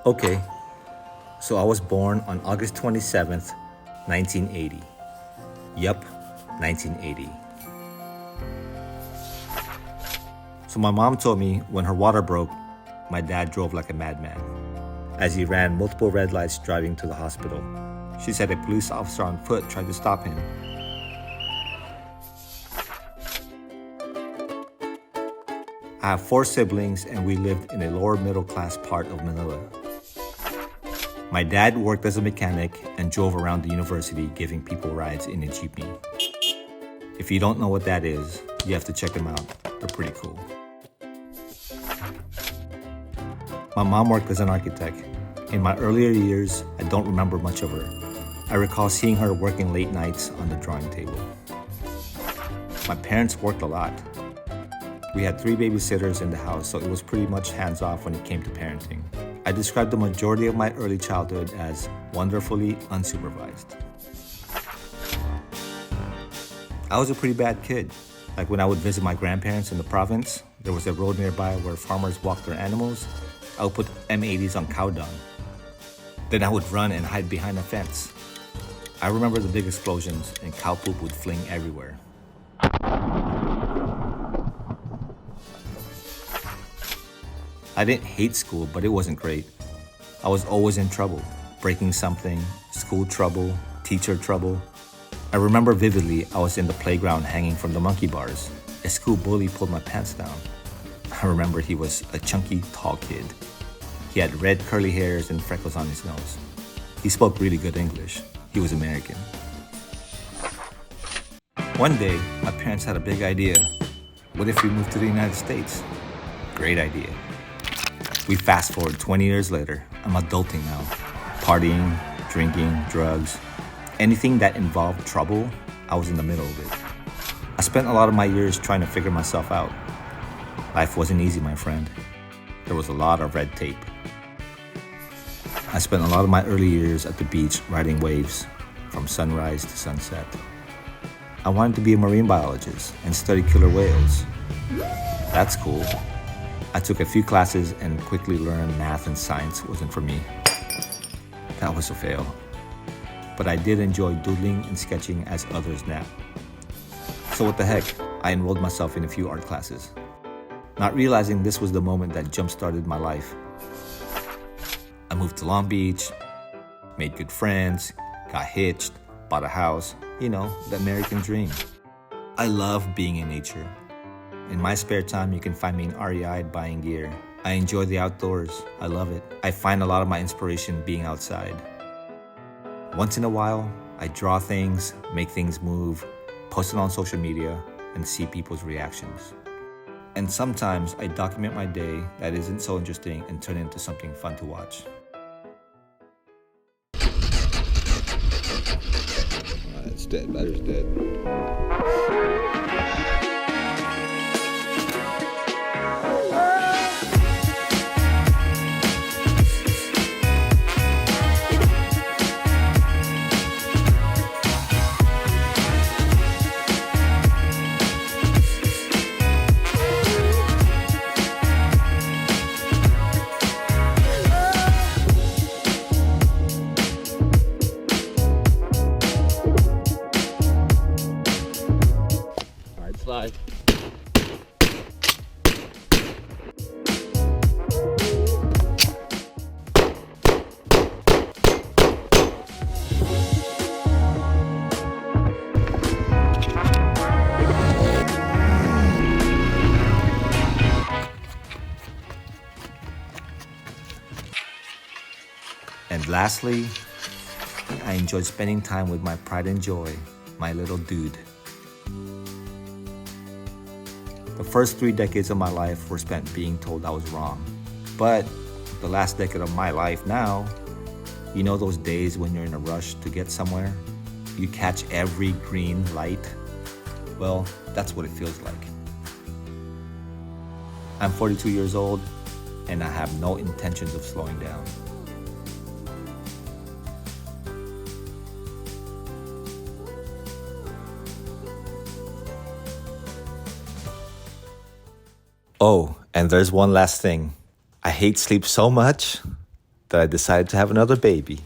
Okay, so I was born on August 27th, 1980. Yup, 1980. So my mom told me when her water broke, my dad drove like a madman as he ran multiple red lights driving to the hospital. She said a police officer on foot tried to stop him. I have 4 siblings and we lived in a lower middle class part of Manila. My dad worked as a mechanic and drove around the university giving people rides in a jeepney. If you don't know what that is, you have to check them out. They're pretty cool. My mom worked as an architect. In my earlier years, I don't remember much of her. I recall seeing her working late nights on the drawing table. My parents worked a lot. We had 3 babysitters in the house, so it was pretty much hands-off when it came to parenting. I described the majority of my early childhood as wonderfully unsupervised. I was a pretty bad kid. Like when I would visit my grandparents in the province, there was a road nearby where farmers walked their animals. I would put M80s on cow dung. Then I would run and hide behind a fence. I remember the big explosions and cow poop would fling everywhere. I didn't hate school, but it wasn't great. I was always in trouble, breaking something, school trouble, teacher trouble. I remember vividly I was in the playground hanging from the monkey bars. A school bully pulled my pants down. I remember he was a chunky, tall kid. He had red curly hairs and freckles on his nose. He spoke really good English. He was American. One day, my parents had a big idea. What if we moved to the United States? Great idea. We fast forward 20 years later. I'm adulting now. Partying, drinking, drugs. Anything that involved trouble, I was in the middle of it. I spent a lot of my years trying to figure myself out. Life wasn't easy, my friend. There was a lot of red tape. I spent a lot of my early years at the beach riding waves from sunrise to sunset. I wanted to be a marine biologist and study killer whales. That's cool. I took a few classes and quickly learned math and science wasn't for me. That was a fail. But I did enjoy doodling and sketching as others nap. So what the heck, I enrolled myself in a few art classes, not realizing this was the moment that jump-started my life. I moved to Long Beach, made good friends, got hitched, bought a house, the American dream. I love being in nature. In my spare time, you can find me in REI buying gear. I enjoy the outdoors. I love it. I find a lot of my inspiration being outside. Once in a while, I draw things, make things move, post it on social media, and see people's reactions. And sometimes I document my day that isn't so interesting and turn it into something fun to watch. It's dead. Battery's dead. Slide. And lastly, I enjoyed spending time with my pride and joy, my little dude. The first 3 decades of my life were spent being told I was wrong. But the last decade of my life now, those days when you're in a rush to get somewhere? You catch every green light? Well, that's what it feels like. I'm 42 years old, and I have no intentions of slowing down. Oh, and there's one last thing. I hate sleep so much, that I decided to have another baby.